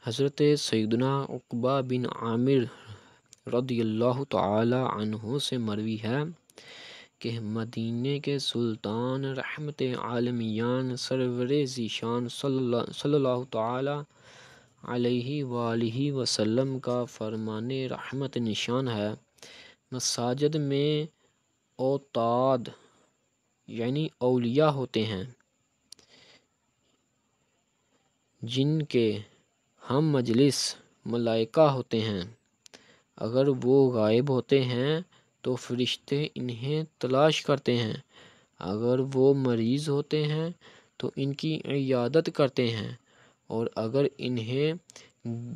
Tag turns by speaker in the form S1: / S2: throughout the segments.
S1: حضرت سیدنا عقبہ بن عامر رضی اللہ تعالی عنہ سے مروی ہے کہ مدینے کے سلطان رحمت عالمیان سرور ذیشان صلی اللہ تعالی علیہ وآلہ وسلم کا فرمان رحمت نشان ہے، مساجد میں اوتاد یعنی اولیاء ہوتے ہیں جن کے ہم مجلس ملائکہ ہوتے ہیں، اگر وہ غائب ہوتے ہیں تو فرشتے انہیں تلاش کرتے ہیں، اگر وہ مریض ہوتے ہیں تو ان کی عیادت کرتے ہیں، اور اگر انہیں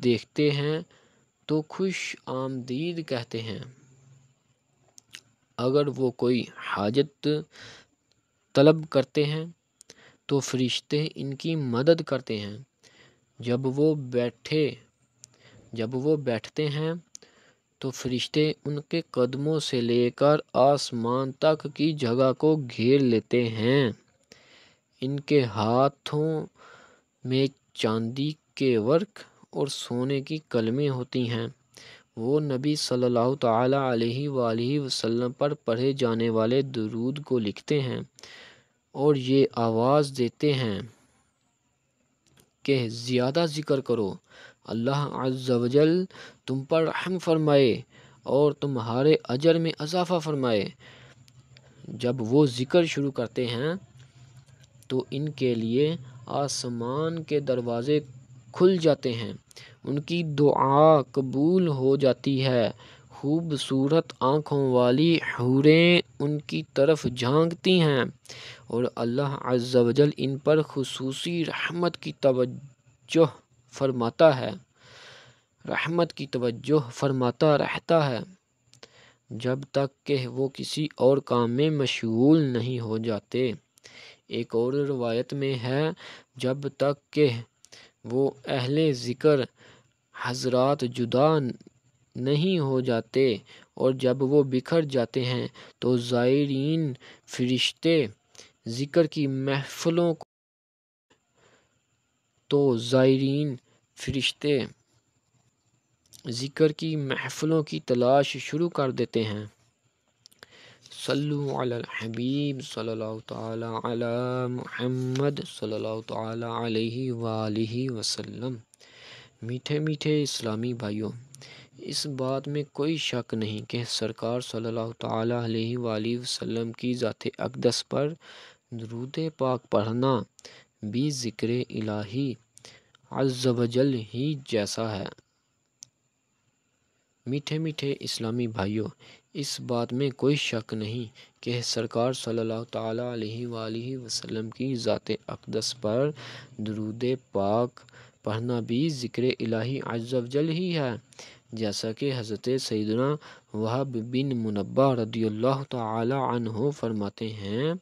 S1: دیکھتے ہیں تو خوش آمدید کہتے ہیں، اگر وہ کوئی حاجت طلب کرتے ہیں تو فرشتے ان کی مدد کرتے ہیں، جب وہ بیٹھتے ہیں تو فرشتے ان کے قدموں سے لے کر آسمان تک کی جگہ کو گھیر لیتے ہیں، ان کے ہاتھوں میں چاندی کے ورق اور سونے کی قلمیں ہوتی ہیں، وہ نبی صلی اللہ تعالی علیہ وآلہ وسلم پر پڑھے جانے والے درود کو لکھتے ہیں اور یہ آواز دیتے ہیں کہ زیادہ ذکر کرو، اللہ عز و جل تم پر رحم فرمائے اور تمہارے اجر میں اضافہ فرمائے۔ جب وہ ذکر شروع کرتے ہیں تو ان کے لیے آسمان کے دروازے کھل جاتے ہیں، ان کی دعا قبول ہو جاتی ہے، خوبصورت آنکھوں والی حوریں ان کی طرف جھانکتی ہیں اور اللہ عز و جل ان پر خصوصی رحمت کی توجہ فرماتا رہتا ہے جب تک کہ وہ کسی اور کام میں مشغول نہیں ہو جاتے۔ ایک اور روایت میں ہے جب تک کہ وہ اہل ذکر حضرات جدا نہیں ہو جاتے، اور جب وہ بکھر جاتے ہیں تو زائرین فرشتے ذکر کی محفلوں کی تلاش شروع کر دیتے ہیں۔ صلو علی الحبیب صلی اللہ تعالی علی محمد صلی اللہ تعالی علیہ وآلہ وسلم۔ میٹھے میٹھے اسلامی بھائیوں، اس بات میں کوئی شک نہیں کہ سرکار صلی اللہ تعالی علیہ وآلہ وسلم کی ذات اقدس پر درود پاک پڑھنا بھی ذکر الہی عز و جل ہی جیسا ہے۔ میٹھے میٹھے اسلامی بھائیوں، اس بات میں کوئی شک نہیں کہ سرکار صلی اللہ تعالی علیہ وآلہ وسلم کی ذات اقدس پر درود پاک پڑھنا بھی ذکر الہی عز و جل ہی ہے، جیسا کہ حضرت سیدنا وہب بن منبہ رضی اللہ تعالی عنہ فرماتے ہیں،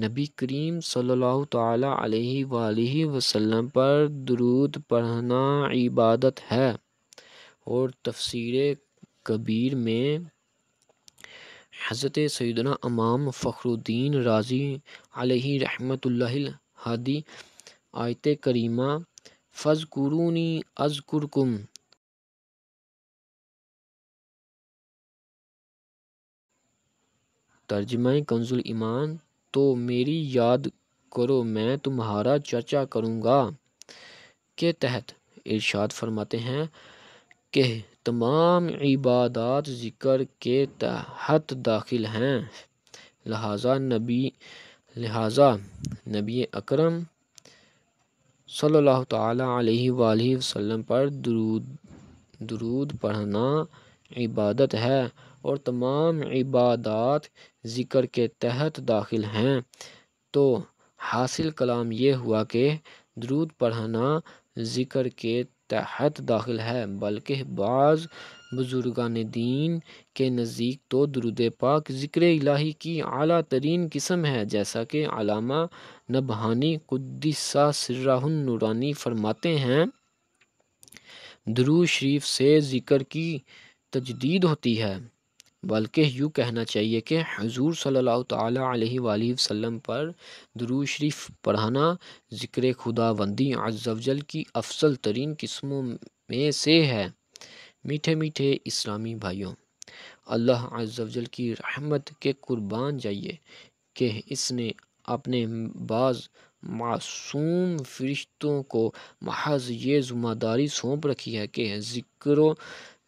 S1: نبی کریم صلی اللہ تعالی علیہ وآلہ وسلم پر درود پڑھنا عبادت ہے، اور تفسیر کبیر میں حضرت سیدنا امام فخر الدین رازی علیہ رحمت اللہ الہادی آیت کریمہ فاذکرونی اذکرکم ترجمہ کنز ایمان، تو میری یاد کرو میں تمہارا چرچا کروں گا کے تحت ارشاد فرماتے ہیں کہ تمام عبادات ذکر کے تحت داخل ہیں، لہٰذا نبی اکرم صلی اللہ تعالی علیہ وآلہ وسلم پر درود پڑھنا عبادت ہے، اور تمام عبادات ذکر کے تحت داخل ہیں۔ تو حاصل کلام یہ ہوا کہ درود پڑھنا ذکر کے تحت داخل ہے، بلکہ بعض بزرگان دین کے نزدیک تو درود پاک ذکر الہی کی اعلیٰ ترین قسم ہے، جیسا کہ علامہ نبہانی قدس سرہ النورانی فرماتے ہیں، درود شریف سے ذکر کی تجدید ہوتی ہے، بلکہ یوں کہنا چاہیے کہ حضور صلی اللہ تعالیٰ علیہ وآلہ وسلم پر درود شریف پڑھانا ذکر خداوندی عز و جل کی افضل ترین قسموں میں سے ہے۔ میٹھے میٹھے اسلامی بھائیوں، اللہ عز و جل کی رحمت کے قربان جائیے کہ اس نے اپنے بعض معصوم فرشتوں کو محض یہ ذمہ داری سونپ رکھی ہے کہ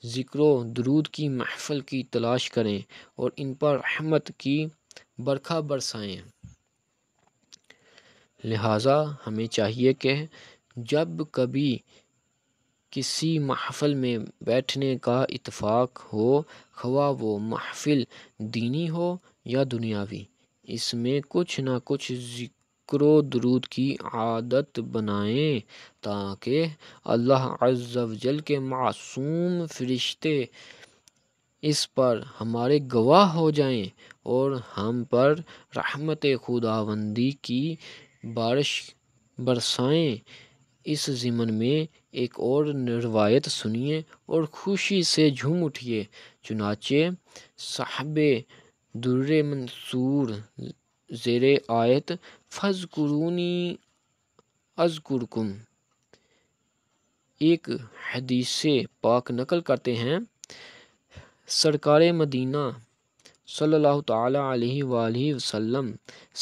S1: ذکر و درود کی محفل کی تلاش کریں اور ان پر رحمت کی برکھا برسائیں۔ لہٰذا ہمیں چاہیے کہ جب کبھی کسی محفل میں بیٹھنے کا اتفاق ہو، خواہ وہ محفل دینی ہو یا دنیاوی، اس میں کچھ نہ کچھ ذکر و درود کی عادت بنائیں تاکہ اللہ عز و جل کے معصوم فرشتے اس پر ہمارے گواہ ہو جائیں اور ہم پر رحمت خداوندی کی بارش برسائیں۔ اس ضمن میں ایک اور روایت سنیے اور خوشی سے جھوم اٹھیے۔ چنانچہ صاحب در منصور زیر آیت فاذکرونی اذکرکم ایک حدیث پاک نقل کرتے ہیں۔ سرکار مدینہ صلی اللہ تعالیٰ علیہ وآلہ وسلم،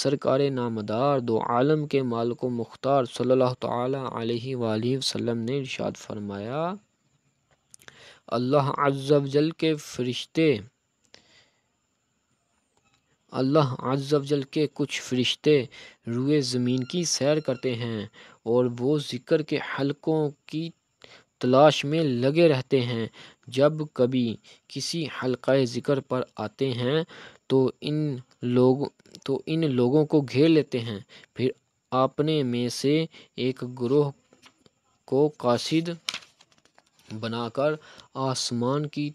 S1: سرکار نامدار دو عالم کے مالک و مختار صلی اللہ تعالیٰ علیہ وآلہ وسلم نے ارشاد فرمایا، اللہ عز و جل کے فرشتے، اللہ عز و جل کے کچھ فرشتے روئے زمین کی سیر کرتے ہیں اور وہ ذکر کے حلقوں کی تلاش میں لگے رہتے ہیں۔ جب کبھی کسی حلقہ ذکر پر آتے ہیں تو ان لوگوں کو گھیر لیتے ہیں، پھر اپنے میں سے ایک گروہ کو قاصد بنا کر آسمان کی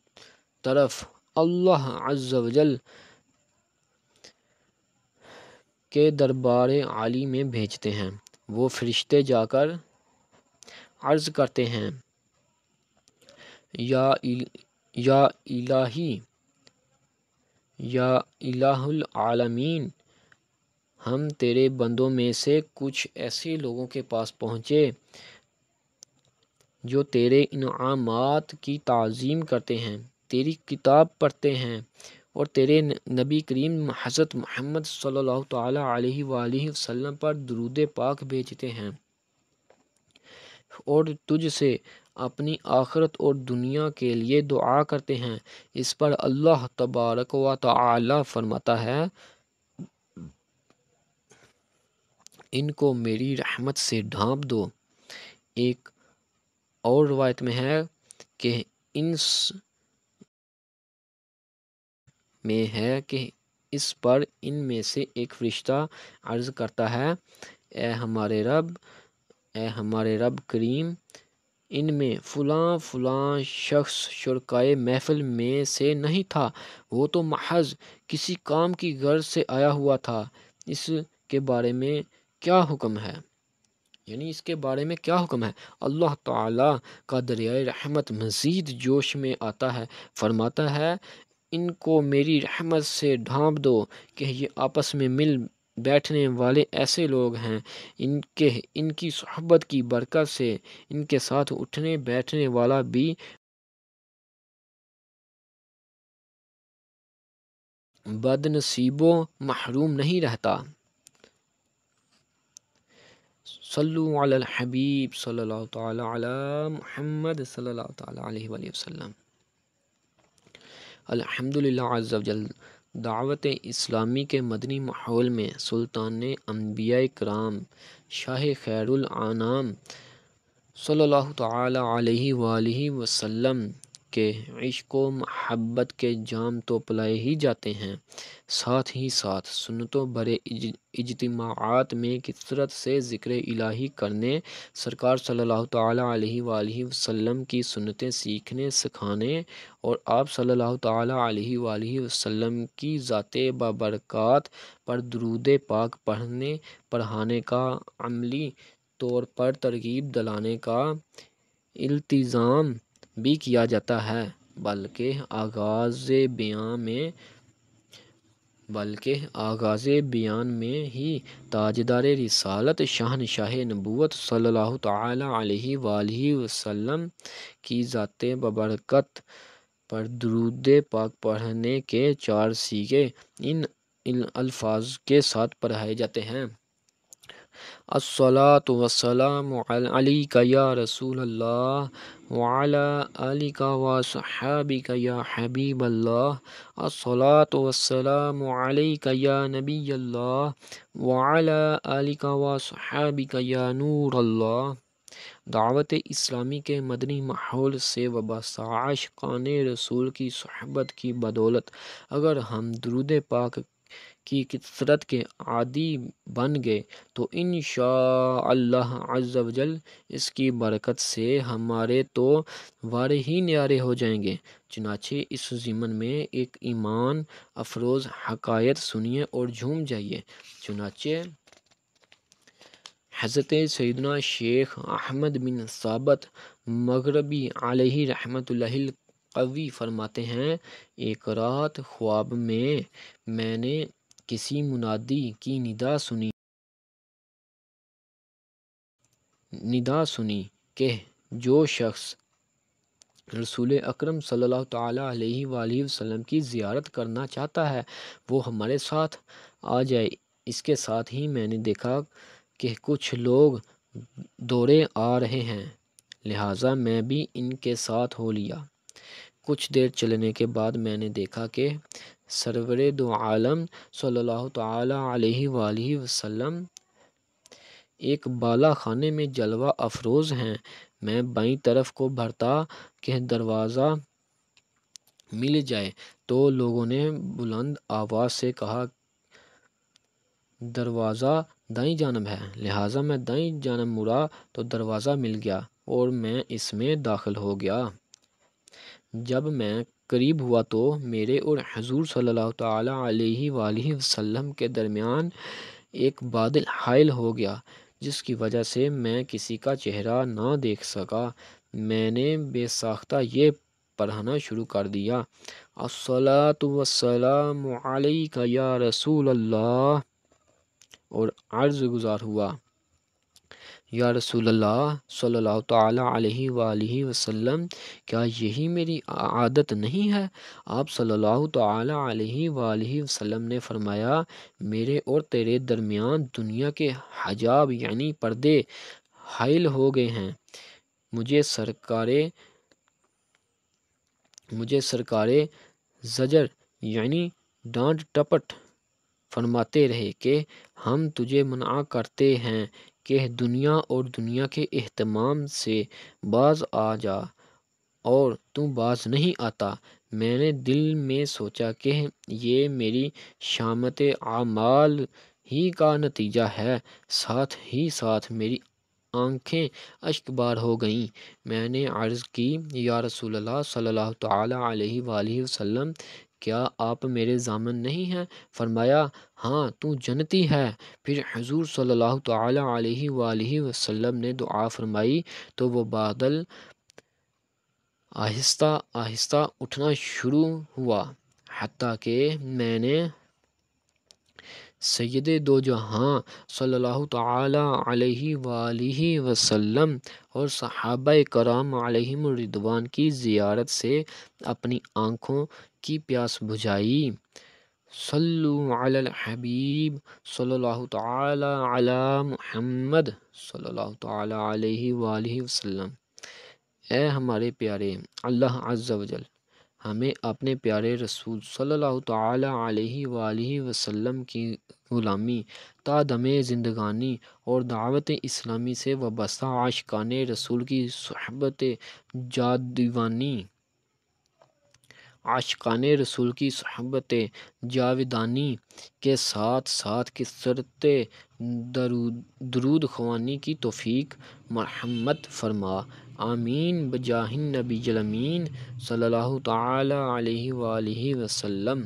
S1: طرف اللہ عز و جل کے دربار عالی میں بھیجتے ہیں۔ وہ فرشتے جا کر عرض کرتے ہیں، یا الہی، یا الہ العالمین، ہم تیرے بندوں میں سے کچھ ایسے لوگوں کے پاس پہنچے جو تیرے انعامات کی تعظیم کرتے ہیں، تیری کتاب پڑھتے ہیں اور تیرے نبی کریم حضرت محمد صلی اللہ تعالیٰ علیہ وآلہ وسلم پر درود پاک بھیجتے ہیں اور تجھ سے اپنی آخرت اور دنیا کے لیے دعا کرتے ہیں۔ اس پر اللہ تبارک و تعالی فرماتا ہے، ان کو میری رحمت سے ڈھانپ دو۔ ایک اور روایت میں ہے کہ اس پر ان میں سے ایک فرشتہ عرض کرتا ہے، اے ہمارے رب کریم، ان میں فلاں شخص شرکائے محفل میں سے نہیں تھا، وہ تو محض کسی کام کی غرض سے آیا ہوا تھا، اس کے بارے میں کیا حکم ہے؟ یعنی اس کے بارے میں کیا حکم ہے؟ اللہ تعالیٰ کا دریائے رحمت مزید جوش میں آتا ہے، فرماتا ہے، ان کو میری رحمت سے ڈھانپ دو کہ یہ آپس میں مل بیٹھنے والے ایسے لوگ ہیں، ان کی صحبت کی برکت سے ان کے ساتھ اٹھنے بیٹھنے والا بھی بد نصیبوں محروم نہیں رہتا۔ صلو علی الحبیب صلی اللہ تعالی علی محمد صلی اللہ تعالی علیہ وآلہ وسلم۔ الحمدللہ عز و جل دعوت اسلامی کے مدنی ماحول میں سلطان انبیاء کرام شاہ خیر الانام صلی اللہ تعالی علیہ وآلہ وسلم کے عشق و محبت کے جام تو پلائے ہی جاتے ہیں، ساتھ ہی ساتھ سنتوں بڑے اجتماعات میں کثرت سے ذکر الہی کرنے، سرکار صلی اللہ تعالی علیہ وآلہ وسلم کی سنتیں سیکھنے سکھانے اور آپ صلی اللہ تعالی علیہ وآلہ وسلم کی ذات بابرکات پر درود پاک پڑھنے پڑھانے کا عملی طور پر ترغیب دلانے کا التزام بھی کیا جاتا ہے۔ بلکہ آغاز بیان میں ہی تاجدار رسالت شہنشاہ نبوت صلی اللہ تعالی علیہ وآلہ وسلم کی ذات ببرکت پر درود پاک پڑھنے کے 4 سیغے ان الفاظ کے ساتھ پڑھائے جاتے ہیں: الصلاۃ والسلام علیک یا رسول اللہ وعلی آلک وصحابک یا حبیب اللہ، الصلاۃ والسلام علیک یا نبی اللہ وعلی آلک وصحابک یا نور اللہ۔ دعوت اسلامی کے مدنی ماحول سے وابستہ عاشقان رسول کی صحبت کی بدولت اگر ہم درود پاک کی کثرت کے عادی بن گئے تو انشاءاللہ عز و جل اس کی برکت سے ہمارے تو وارے ہی نیارے ہو جائیں گے۔ چنانچہ اس ضمن میں ایک ایمان افروز حکایت سنیے اور جھوم جائیے۔ چنانچہ حضرت سیدنا شیخ احمد بن ثابت مغربی علیہ رحمۃ اللہ القوی فرماتے ہیں: ایک رات خواب میں نے کسی منادی کی ندا سنی کہ جو شخص رسول اکرم صلی اللہ تعالی علیہ وآلہ وسلم کی زیارت کرنا چاہتا ہے وہ ہمارے ساتھ آ جائے۔ اس کے ساتھ ہی میں نے دیکھا کہ کچھ لوگ دوڑے آ رہے ہیں، لہٰذا میں بھی ان کے ساتھ ہو لیا۔ کچھ دیر چلنے کے بعد میں نے دیکھا کہ سرور دو عالم صلی اللہ تعالی علیہ وآلہ وسلم ایک بالا خانے میں جلوہ افروز ہیں۔ میں بائیں طرف کو بڑھتا کہ دروازہ مل جائے تو لوگوں نے بلند آواز سے کہا دروازہ دائیں جانب ہے، لہٰذا میں دائیں جانب مڑا تو دروازہ مل گیا اور میں اس میں داخل ہو گیا۔ جب میں قریب ہوا تو میرے اور حضور صلی اللہ تعالی علیہ وآلہ وسلم کے درمیان ایک بادل حائل ہو گیا جس کی وجہ سے میں کسی کا چہرہ نہ دیکھ سکا۔ میں نے بے ساختہ یہ پڑھنا شروع کر دیا: الصلاۃ والسلام علیک یا رسول اللہ، اور عرض گزار ہوا یا رسول اللہ صلی اللہ تعالی علیہ وآلہ وسلم، کیا یہی میری عادت نہیں ہے؟ آپ صلی اللہ تعالی علیہ وآلہ وسلم نے فرمایا: میرے اور تیرے درمیان دنیا کے حجاب یعنی پردے حائل ہو گئے ہیں۔ مجھے سرکار زجر یعنی ڈانٹ ڈپٹ فرماتے رہے کہ ہم تجھے منع کرتے ہیں کہ دنیا اور دنیا کے اہتمام سے باز آ جا، اور تو باز نہیں آتا۔ میں نے دل میں سوچا کہ یہ میری شامت اعمال ہی کا نتیجہ ہے، ساتھ ہی ساتھ میری آنکھیں اشک بار ہو گئیں۔ میں نے عرض کی: یا رسول اللہ صلی اللہ تعالی علیہ وآلہ وسلم، کیا آپ میرے ضامن نہیں ہیں؟ فرمایا: ہاں، تو جنتی ہے۔ پھر حضور صلی اللہ تعالی علیہ وآلہ وسلم نے دعا فرمائی تو وہ بادل آہستہ آہستہ اٹھنا شروع ہوا، حتیٰ کہ میں نے سید دو جہاں صلی اللہ تعالی علیہ وآلہ وسلم اور صحابہ کرام علیہم الرضوان کی زیارت سے اپنی آنکھوں کی پیاس بجھائی۔ صلو علی الحبیب صلی اللہ تعالی علی محمد صلی اللہ تعالی علیہ وآلہ وسلم۔ اے ہمارے پیارے، اللہ عز و جل ہمیں اپنے پیارے رسول صلی اللہ تعالی علیہ وآلہ وسلم کی غلامی تا دم زندگانی اور دعوت اسلامی سے وابستہ عاشقان رسول کی صحبت جاودانی کے ساتھ ساتھ کثرت درود خوانی کی توفیق مرحمت فرما، آمین بجاہ النبی الامین صلی اللہ تعالی علیہ وآلہ وسلم۔